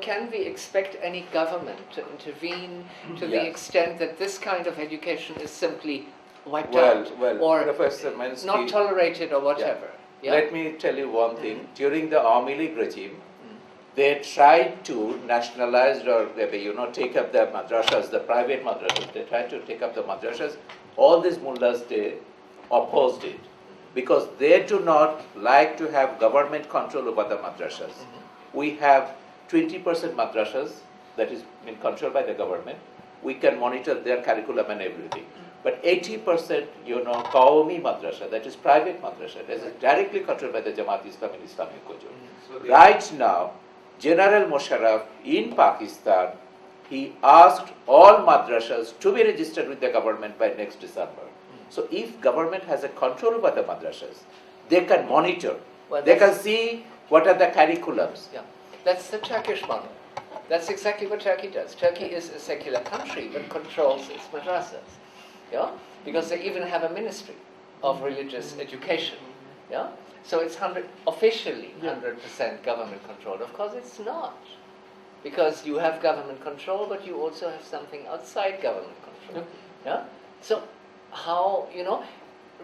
can we expect any government to intervene to the extent that this kind of education is simply wiped out or Professor Mansky, not tolerated or whatever? Yeah. Let me tell you one thing. During the Army League regime, they tried to nationalize or take up the madrasas, the private madrasas. They tried to take up the madrasas. All these mullahs, they opposed it because they do not like to have government control over the madrasas. We have 20% madrasas that is controlled by the government. We can monitor their curriculum and everything. But 80%, Qawmi madrasa, that is private madrasa, that is directly controlled by the Jamaat Islam and Islamic Kujur. Right now, General Musharraf in Pakistan, he asked all madrasas to be registered with the government by next December. So if government has a control over the madrasas, they can monitor. They can see what are the curriculums. Yeah, that's the Turkish model. That's exactly what Turkey does. Turkey is a secular country but controls its madrasas. Yeah, because they even have a ministry of religious education. Yeah, so it's officially 100% government controlled. Of course, it's not, because you have government control, but you also have something outside government control. Yeah, so how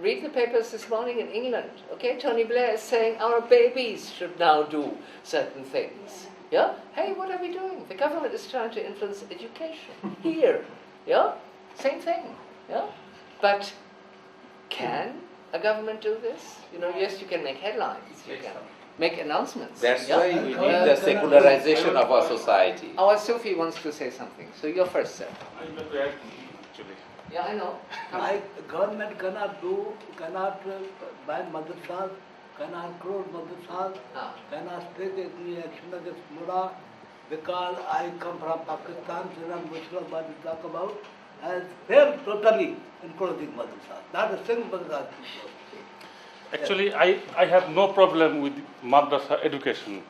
read the papers this morning in England. Okay, Tony Blair is saying our babies should now do certain things. Yeah, hey, what are we doing? The government is trying to influence education here. Yeah, same thing. Yeah, but can a government do this? Yes, you can make headlines, you can make announcements. That's why we need the secularization of our society. Our Sufi wants to say something, so you're first, sir. I'm going to add actually. Yeah, I know. Government cannot buy madrasas, cannot close madrasas, cannot take any action against mullah, because I come from Pakistan, so I'm Muslim, what we talk about, has failed totally in closing madrasas. Not a single madrasa. Actually, I have no problem with madrasa education.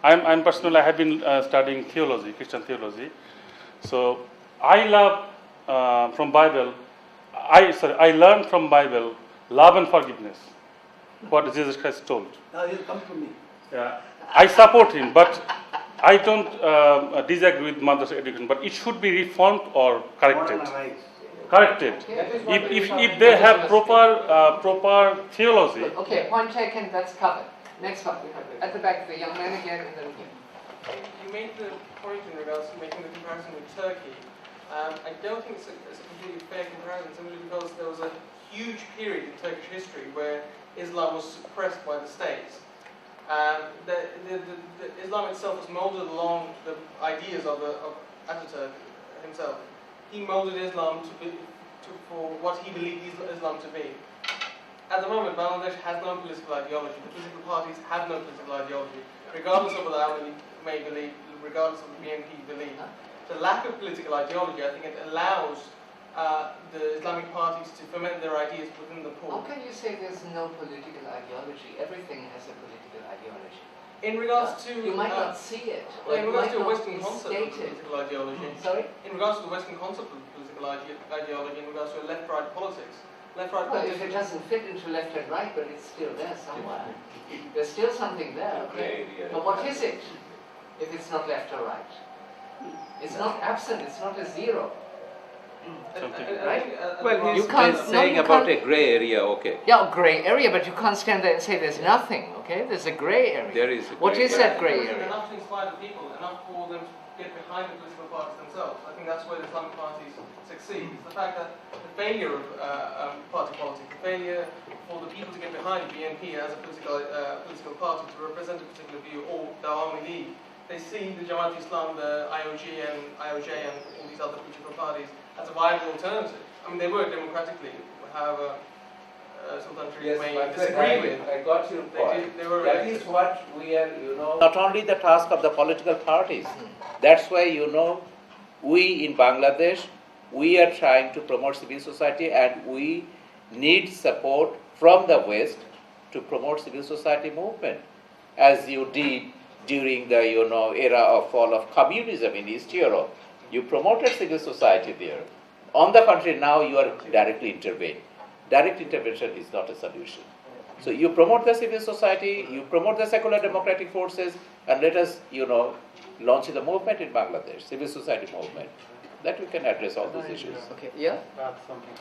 I'm personally, I have been studying theology, Christian theology. So I love from Bible. I learned from Bible love and forgiveness. What Jesus Christ told. Now he'll come to me. Yeah, I support him, but I don't disagree with madrasa education. But it should be reformed or corrected. Corrected. If they have proper theology. Okay, point taken. That's covered. Next one, at the back, the young man again, and then again. You made the point in regards to making the comparison with Turkey. I don't think it's a completely fair comparison, simply because there was a huge period in Turkish history where Islam was suppressed by the state. The Islam itself was molded along the ideas of Ataturk himself. He molded Islam for what he believed Islam to be. At the moment, Bangladesh has no political ideology. The political parties have no political ideology, regardless of what the Awami may believe, regardless of what the BNP believe. The lack of political ideology, I think it allows the Islamic parties to ferment their ideas within the pool. How can you say there's no political ideology? Everything has a political ideology. In regards to... You might not see it. In regards to a Western concept of political ideology. Sorry? In regards to the Western concept of political ideology, in regards to left-right politics. If it doesn't fit into left and right, but it's still there somewhere. There's still something there, okay? But what is it, if it's not left or right? It's not absent, it's not a zero. Right? Well, you can't saying about a grey area, okay. Yeah, a grey area, but you can't stand there and say there's nothing, okay? There's a grey area. There is a What is that grey area? Enough to inspire the people, enough for them to get behind the political parties themselves. I think that's where the Islamic parties succeed. It's the fact that the failure of party politics, the failure for the people to get behind BNP as a political party to represent a particular view, or the Awami League, they see the Jamaat Islam, the IOJ and all these other political parties as a viable alternative. I mean, they work democratically, however, Sultan Sharif may disagree with. I got your point. That is what we are, not only the task of the political parties. That's why, we in Bangladesh, we are trying to promote civil society, and we need support from the West to promote civil society movement, as you did during the era of fall of communism in East Europe. You promoted civil society there. On the contrary, now you are directly intervening. Direct intervention is not a solution. So you promote the civil society, you promote the secular democratic forces, and let us, launching a movement in Bangladesh, civil society movement, that we can address all these issues. Okay, yeah? That's something.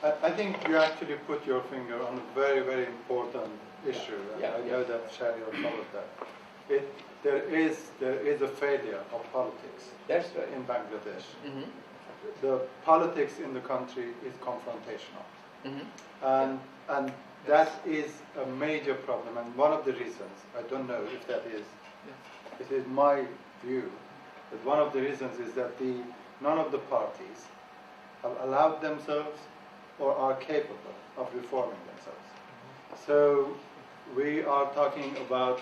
I think you actually put your finger on a very, very important issue, and I know that Shari will follow that. There is a failure of politics That's right. in Bangladesh. Mm-hmm. The politics in the country is confrontational, Mm-hmm. and that is a major problem. And one of the reasons, I don't know if that is, it is my view that one of the reasons is that none of the parties have allowed themselves or are capable of reforming themselves. So we are talking about,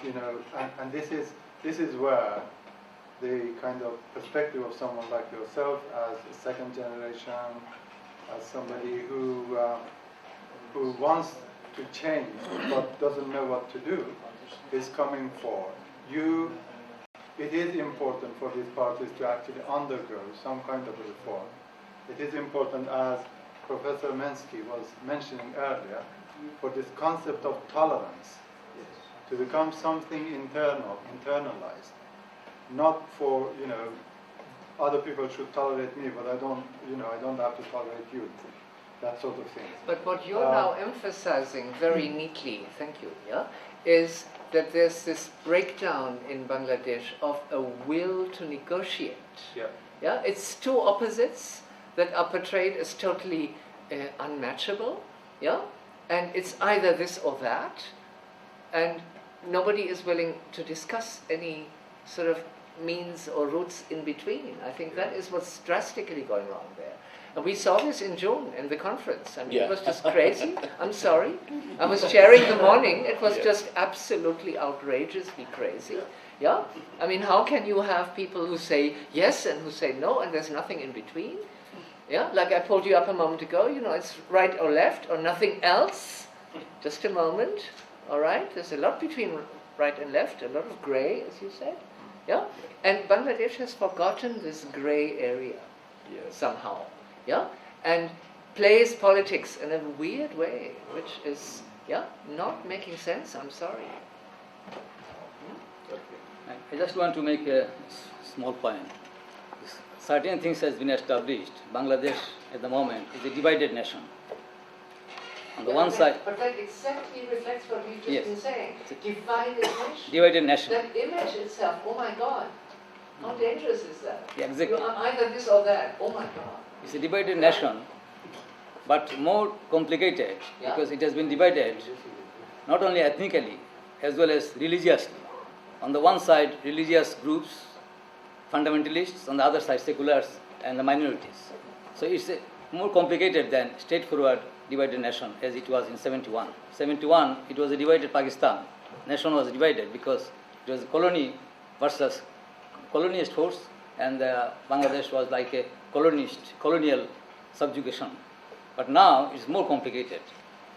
and this is where the kind of perspective of someone like yourself as a second generation, as somebody who wants to change but doesn't know what to do, is coming forward. It is important for these parties to actually undergo some kind of a reform. It is important, as Professor Mensky was mentioning earlier, for this concept of tolerance to become something internalized. Not for, other people should tolerate me, but I don't have to tolerate you. That sort of thing. But what you're now emphasizing very neatly, thank you, yeah, is that there's this breakdown in Bangladesh of a will to negotiate. Yeah. Yeah, it's two opposites that are portrayed as totally unmatchable. Yeah, and it's either this or that, and nobody is willing to discuss any sort of means or routes in between. I think that is what's drastically going wrong there. And we saw this in June in the conference. I mean, it was just crazy. I'm sorry. I was chairing the morning. It was just absolutely outrageously crazy. Yeah? I mean, how can you have people who say yes and who say no and there's nothing in between? Yeah? Like I pulled you up a moment ago, it's right or left or nothing else. Just a moment. All right? There's a lot between right and left, a lot of gray, as you said. Yeah? And Bangladesh has forgotten this gray area somehow. Yeah? And plays politics in a weird way, which is, not making sense. I'm sorry. I just want to make a small point. Certain things has been established. Bangladesh at the moment is a divided nation. On the one side, but that exactly reflects what we've just been saying. Divided nation. Divided nation. That image itself, oh my God, how dangerous is that? Yeah, exactly. You are either this or that, oh my God. It's a divided nation, but more complicated because it has been divided not only ethnically as well as religiously. On the one side, religious groups, fundamentalists; on the other side, seculars and the minorities. So it's more complicated than straightforward divided nation as it was in 71. 71, it was a divided Pakistan. Nation was divided because it was a colony versus colonialist force, and Bangladesh was like a colonial subjugation. But now it's more complicated.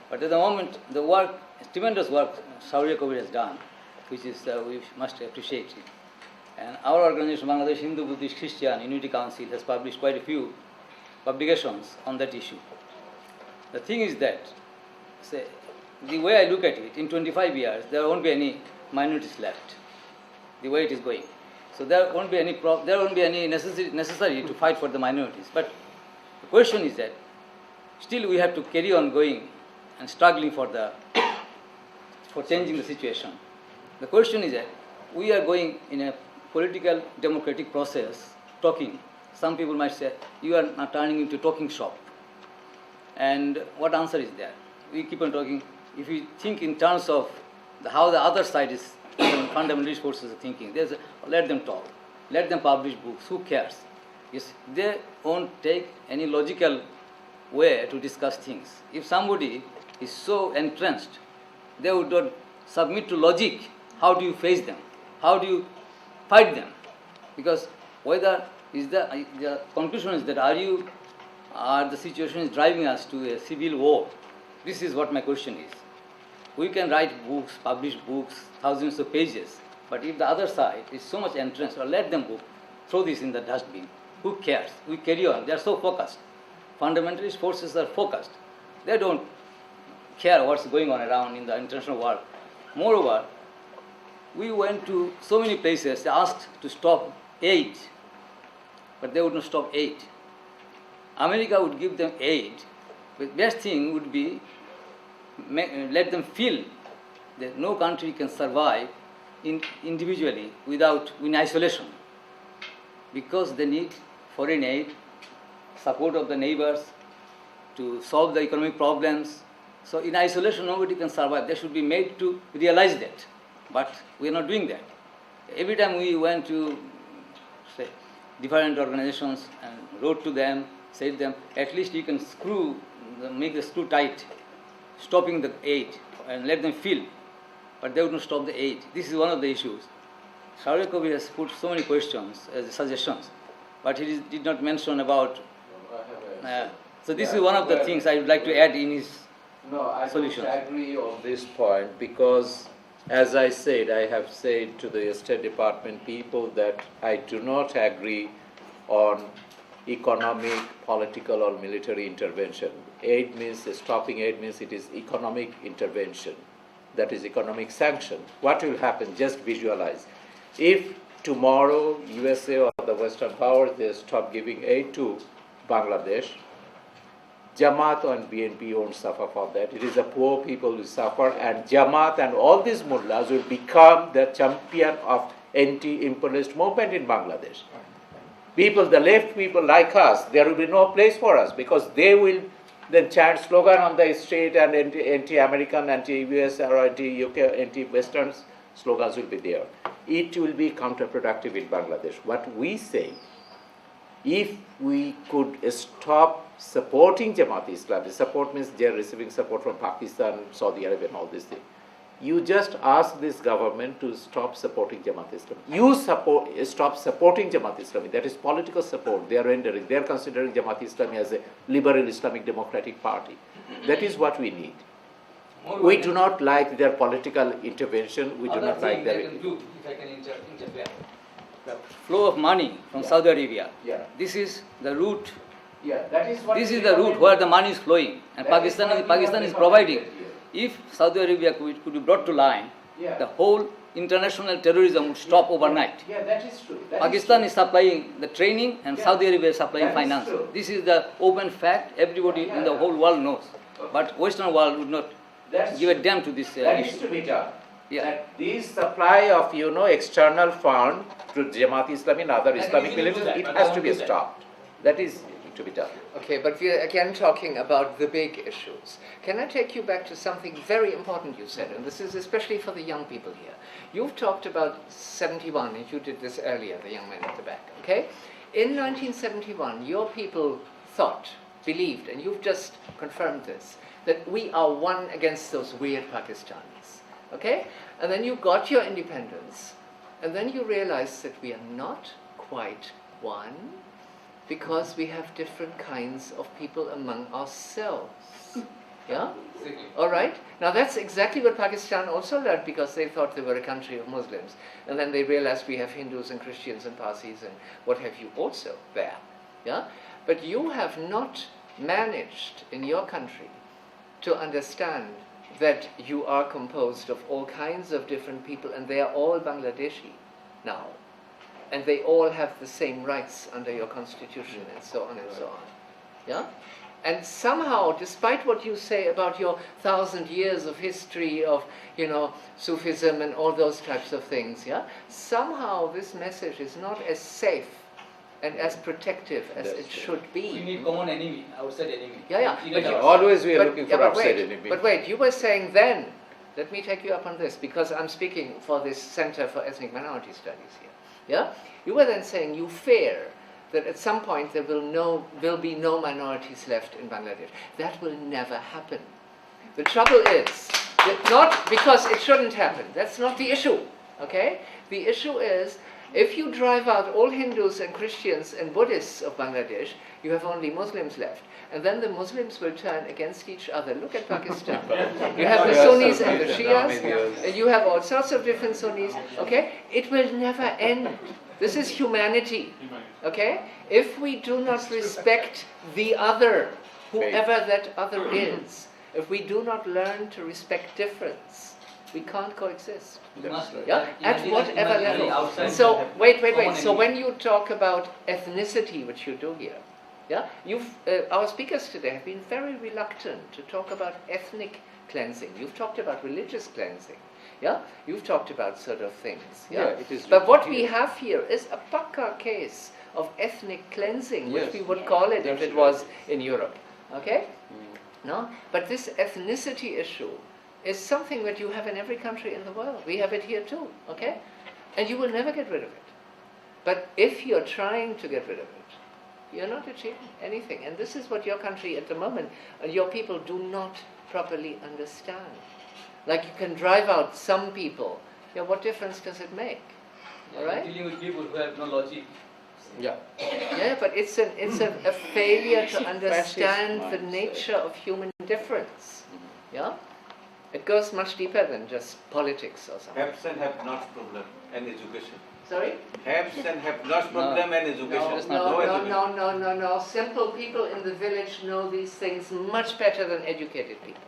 But at the moment, the work, tremendous work Shaurya Kabir has done, which is we must appreciate it. And our organization, Bangladesh Hindu Buddhist Christian Unity Council, has published quite a few publications on that issue. The thing is that, the way I look at it, in 25 years, there won't be any minorities left, the way it is going. So there won't be any necessary to fight for the minorities. But the question is that still we have to carry on going and struggling for changing the situation. The question is that we are going in a political democratic process, talking. Some people might say, you are not turning into a talking shop. And what answer is there? We keep on talking. If we think in terms of how the other side is, fundamentalist forces are thinking, let them talk, let them publish books, who cares? Yes, they won't take any logical way to discuss things. If somebody is so entrenched, they would not submit to logic. How do you face them? How do you fight them? Because whether is the conclusion is that the situation is driving us to a civil war. This is what my question is. We can write books, publish books, thousands of pages, but if the other side is so much entrenched, or let them go, throw this in the dustbin. Who cares? We carry on. They are so focused. Fundamentalist forces are focused. They don't care what's going on around in the international world. Moreover, we went to so many places, they asked to stop aid, but they would not stop aid. America would give them aid, but best thing would be let them feel that no country can survive individually in isolation, because they need foreign aid, support of the neighbors to solve the economic problems. So in isolation nobody can survive. They should be made to realize that. But we are not doing that. Every time we went to, say, different organizations and wrote to them, said to them, at least you can make the screw tight, stopping the aid, and let them feel. But they would not stop the aid. This is one of the issues. Shaurya Kavi has put so many questions as suggestions, but he did not mention about. So this is one of the things I would like to add in his solution. I don't agree on this point because, as I said, I have said to the State Department people that I do not agree on economic, political or military intervention. Stopping aid means it is economic intervention. That is economic sanction. What will happen? Just visualize. If tomorrow USA or the Western powers, they stop giving aid to Bangladesh, Jamaat and BNP won't suffer for that. It is the poor people who suffer, and Jamaat and all these mullahs will become the champion of anti-imperialist movement in Bangladesh. People, the left people like us, there will be no place for us because they will then chant slogan on the street and anti-American, anti-US or anti-UK, anti-Western slogans will be there. It will be counterproductive in Bangladesh. What we say, if we could stop supporting Jamaat-e-Islami, support means they are receiving support from Pakistan, Saudi Arabia and all these things. You just ask this government to stop supporting Jamaat-e-Islami. You stop supporting Jamaat-e-Islami. That is political support they are rendering. They are considering Jamaat-e-Islami as a liberal Islamic democratic party. That is what we need. We do not like their political intervention. We do not like their... If I can interfere. The flow of money from Saudi Arabia. Yeah. This is the route. Yeah, that is what This is the route where the money is flowing, and Pakistan is providing. If Saudi Arabia could be brought to line, the whole international terrorism would stop overnight. Yeah, that is true. Pakistan is supplying the training, and Saudi Arabia is supplying That is finance. true. This is the open fact. Everybody in the whole world knows, but Western world would not give a damn to this That issue. is to be done. Yeah. That this supply of external fund to Jamaat-e-Islami and other Islamic militias, it has to be stopped. That is to be done. Okay, but we are again talking about the big issues. Can I take you back to something very important you said, and this is especially for the young people here. You've talked about 71, and you did this earlier, the young man at the back, okay? In 1971, your people believed, and you've just confirmed this, that we are one against those weird Pakistanis, okay? And then you got your independence, and then you realized that we are not quite one, because we have different kinds of people among ourselves. Yeah? All right? Now that's exactly what Pakistan also learned, because they thought they were a country of Muslims. And then they realized we have Hindus and Christians and Parsis and what have you also there. Yeah? But you have not managed in your country to understand that you are composed of all kinds of different people, and they are all Bangladeshi now. And they all have the same rights under your constitution, and so on and so on. Yeah? And somehow, despite what you say about your 1,000 years of history of, Sufism and all those types of things, yeah? Somehow this message is not as safe and as protective as it should be. We need common enemy, outside enemy. Yeah. Always we are looking for outside enemy. But wait, you were saying then, let me take you up on this, because I'm speaking for this Center for Ethnic Minority Studies here. Yeah? You were then saying you fear that at some point there will be no minorities left in Bangladesh. That will never happen. The trouble is, that not because it shouldn't happen. That's not the issue. Okay? The issue is, if you drive out all Hindus and Christians and Buddhists of Bangladesh, you have only Muslims left. And then the Muslims will turn against each other. Look at Pakistan. You have the Sunnis and the Shias, and you have all sorts of different Sunnis. Okay? It will never end. This is humanity. Okay? If we do not respect the other, whoever that other is, if we do not learn to respect difference, We can't coexist. Must- Yeah, at even whatever imaginary level. outside So have wait. common So enemy. when you talk about ethnicity, which you do here, yeah, our speakers today have been very reluctant to talk about ethnic cleansing. You've talked about religious cleansing. Yeah, you've talked about sort of things. Yeah, Yeah, it is but what written we here. have here is a pakka case of ethnic cleansing, which Yes. we would call it if That's it was in Europe. Okay? No? But this ethnicity issue is something that you have in every country in the world. We have it here too. Okay? And you will never get rid of it. But if you're trying to get rid of it, you're not achieving anything. And this is what your country at the moment, your people do not properly understand. Like you can drive out some people. Yeah, what difference does it make? All right? Dealing with people who have no logic. Yeah. Yeah, but it's a failure to understand the mindset. nature of human difference. Yeah? It goes much deeper than just politics or something. Haves and have not problem and education. Sorry? Haves and have not problem and education. No. Simple people in the village know these things much better than educated people.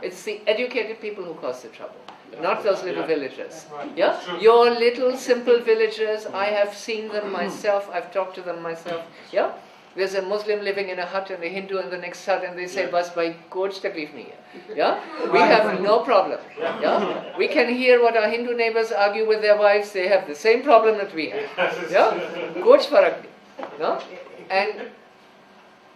It's the educated people who cause the trouble, not those little villagers. Yeah? Your little simple villagers, I have seen them myself, I've talked to them myself. Yeah? There's a Muslim living in a hut and a Hindu in the next hut, and they say, "Bas bhai, coach taklif nahi hai." Yeah? We have no problem. Yeah? We can hear what our Hindu neighbors argue with their wives, they have the same problem that we have. Yeah? Coach farak nahi. No? And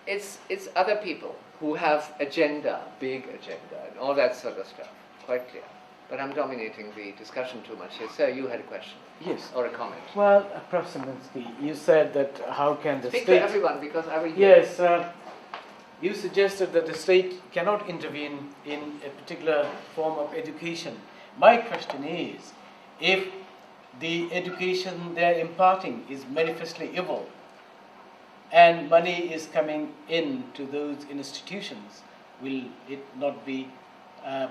it's other people who have agenda, big agenda, and all that sort of stuff. Quite clear. But I'm dominating the discussion too much here. Sir, you had a question Yes. or a comment. Well, Professor Minsky, you said that how can the Speak state... to everyone because I will hear. Yes, you suggested that the state cannot intervene in a particular form of education. My question is, if the education they're imparting is manifestly evil, and money is coming in to those institutions, will it not be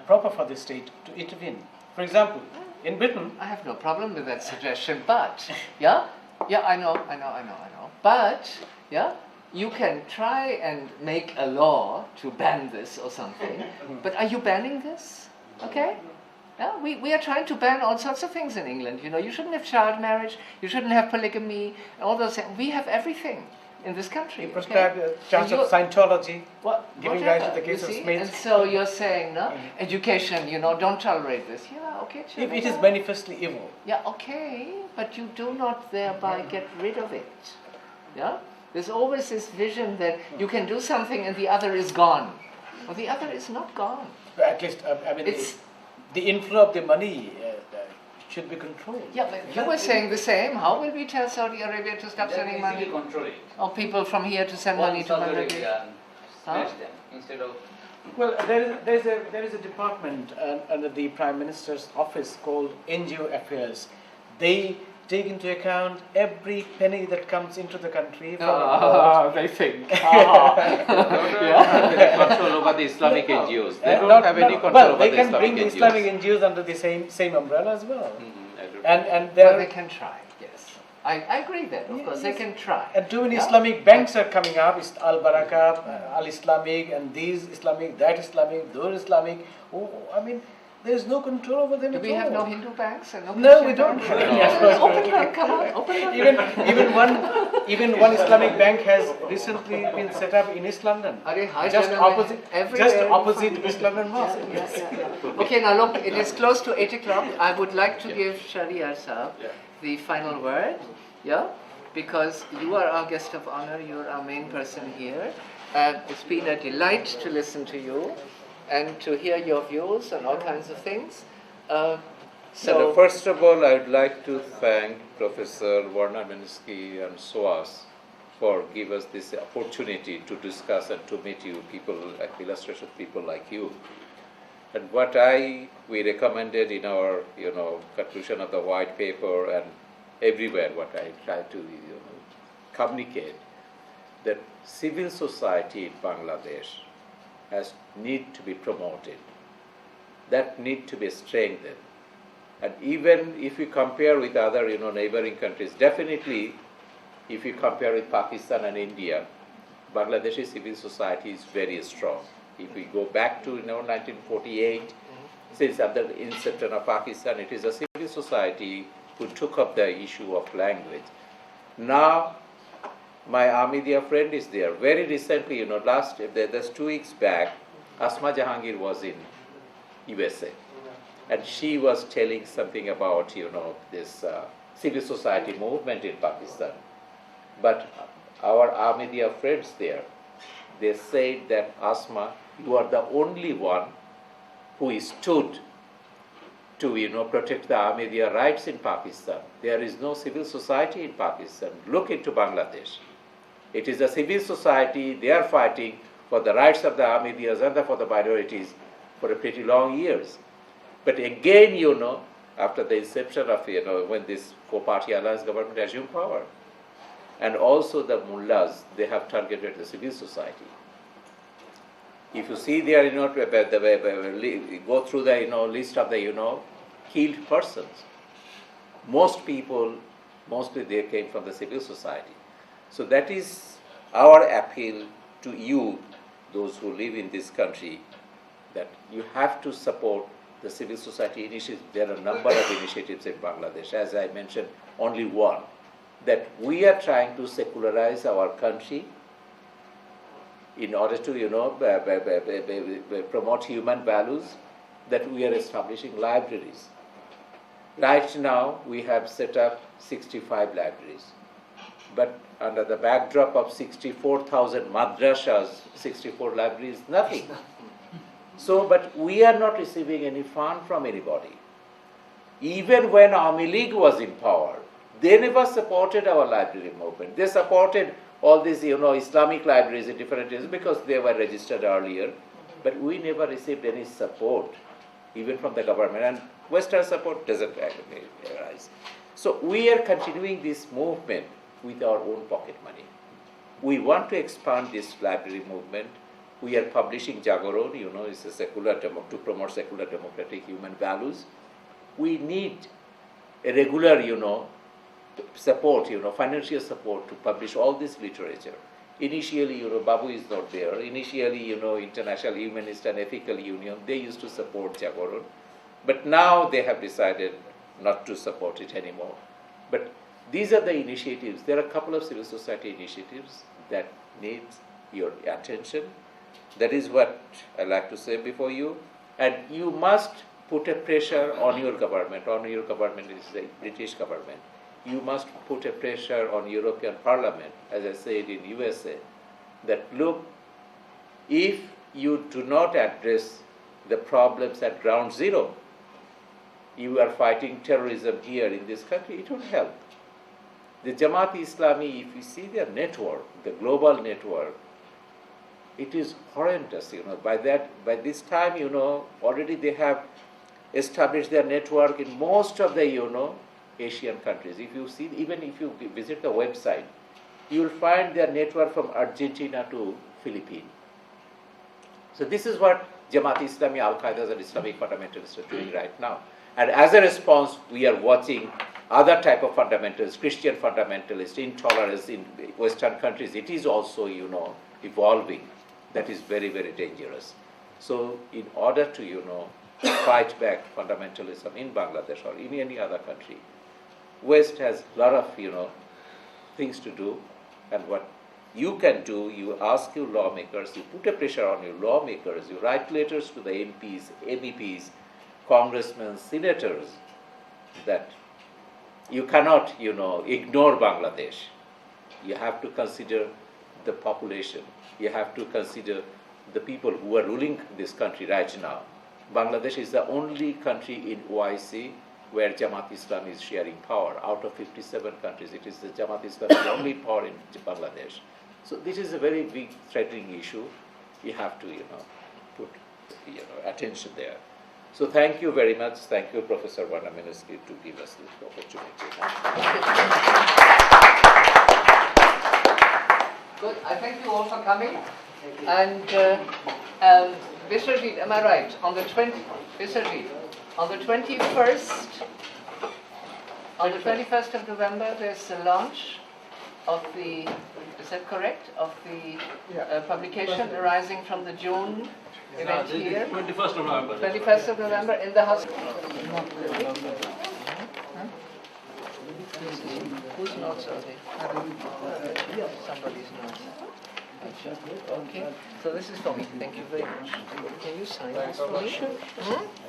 proper for the state to intervene? For example, in Britain, I have no problem with that suggestion, but yeah, I know. But yeah, you can try and make a law to ban this or something. But are you banning this? Okay. Yeah, we are trying to ban all sorts of things in England. You know, you shouldn't have child marriage. You shouldn't have polygamy. All those things. We have everything in this country. you prescribe okay? a chance And of Scientology, giving rise to whatever, the case you of see? Smith. And so you're saying, no, education, don't tolerate this. Yeah, okay, sure. If it is manifestly evil, Yeah, okay, but you do not thereby get rid of it. Yeah? There's always this vision that you can do something and the other is gone. Well, the other is not gone. at least, I mean, It's- the inflow of the money should be controlled. Yeah, but you were saying the same. How will we tell Saudi Arabia to stop sending money? Control it. Or people from here to send One money to Saudi Bangladesh? Arabia and Huh? smash them instead of Well, there is a department under the Prime Minister's office called NGO Affairs. They take into account every penny that comes into the country from abroad. They think. Control over the Islamic NGOs. They don't have any control well, over they the can Islamic bring the NGOs. Islamic NGOs under the same umbrella as well. I don't And Well, there they can try, yes. I agree that, of course, they can try. and too many Yeah? Islamic banks are coming up. Al Baraka, Al Islamic, and these Islamic, that Islamic, those Islamic. Oh, I mean, there is no control over them Do at we all. have no Hindu banks and no No, Christian we don't banks? have any. Open them, come on, open them. Even one Islamic bank has recently been set up in East London, Are they high just gentlemen opposite, everywhere? just opposite East London Mosque. Okay, now look, it is close to 8 o'clock. I would like to give Shariar Saab the final word, yeah? Because you are our guest of honor, you are our main person here. It's been a delight to listen to you and to hear your views on all kinds of things. So, first of all, I would like to thank Professor Warner Minsky and SOAS for giving us this opportunity to discuss and to meet you, people, like illustration people like you. And what we recommended in our, conclusion of the white paper and everywhere, what I try to, communicate, that civil society in Bangladesh need to be promoted, that need to be strengthened. And even if you compare with other, neighboring countries, definitely, if you compare with Pakistan and India, Bangladeshi civil society is very strong. If we go back to 1948, since at the inception of Pakistan, it is a civil society who took up the issue of language. Now, my Ahmadiyya friend is there. Very recently, there's 2 weeks back, Asma Jahangir was in USA. And she was telling something about, this civil society movement in Pakistan. But our Ahmadiyya friends there, they said that, Asma, you are the only one who stood to, protect the Ahmadiyya rights in Pakistan. There is no civil society in Pakistan. Look into Bangladesh. It is a civil society. They are fighting for the rights of the Ahmadiyyas and for the minorities for a pretty long years. But again, after the inception of, when this 4-party alliance government assumed power, and also the mullahs, they have targeted the civil society. If you see there, go through the, list of the, killed persons. Most people, mostly they came from the civil society. So that is our appeal to you, those who live in this country, that you have to support the civil society initiatives. There are a number of initiatives in Bangladesh. As I mentioned, only one, that we are trying to secularize our country in order to, promote human values, that we are establishing libraries. Right now, we have set up 65 libraries. But under the backdrop of 64,000 madrasas, 64 libraries, nothing. So, but we are not receiving any fund from anybody. Even when Awami League was in power, they never supported our library movement. They supported all these, Islamic libraries in different areas because they were registered earlier. But we never received any support, even from the government. And Western support doesn't arise. So we are continuing this movement with our own pocket money. We want to expand this library movement. We are publishing Jagoron, it's a to promote secular democratic human values. We need a regular, support, financial support to publish all this literature. Initially, Babu is not there. Initially, International Humanist and Ethical Union, they used to support Jagoron. But now they have decided not to support it anymore. But these are the initiatives. There are a couple of civil society initiatives that need your attention. That is what I like to say before you. And you must put a pressure on your government. Your government is the British government. You must put a pressure on European Parliament, as I said in USA, that look, if you do not address the problems at ground zero, you are fighting terrorism here in this country, it won't help. The Jamaat-e-Islami, if you see their network, the global network, it is horrendous, By this time, already they have established their network in most of the, Asian countries. If you see, even if you visit the website, you will find their network from Argentina to Philippines. So this is what Jamaat-e-Islami, Al-Qaeda and Islamic fundamentalists are doing right now. And as a response, we are watching other type of fundamentalists, Christian fundamentalists, intolerance in Western countries. It is also, evolving. That is very, very dangerous. So in order to, fight back fundamentalism in Bangladesh or in any other country, West has a lot of, things to do. And what you can do, you ask your lawmakers, you put a pressure on your lawmakers, you write letters to the MPs, MEPs, congressmen, senators, that you cannot, ignore Bangladesh. You have to consider the population. You have to consider the people who are ruling this country right now. Bangladesh is the only country in OIC where Jamaat-Islam is sharing power. Out of 57 countries, it is the Jamaat-Islam the only power in Bangladesh. So this is a very big threatening issue. You have to, put, attention there. So thank you very much. Thank you, Professor Wanda Mineski, to give us this opportunity. Good. I thank you all for coming. And Biswajit, am I right? On the 21st of November, there's the launch of the is that correct, of the publication arising from the June event here? 21st of November. 21st of November in the house. Whose notes are they? Somebody's notes. Okay, so this is for me. Thank you very much. Can you sign this for me?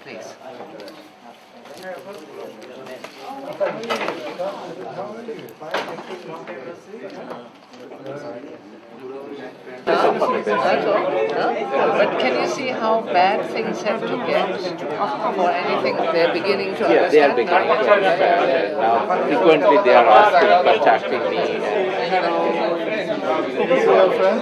Please. But can you see how bad things have to get for anything? They're beginning to Yeah, they are understand beginning now. to understand. Now, frequently they are asking, contacting me. This is your friend?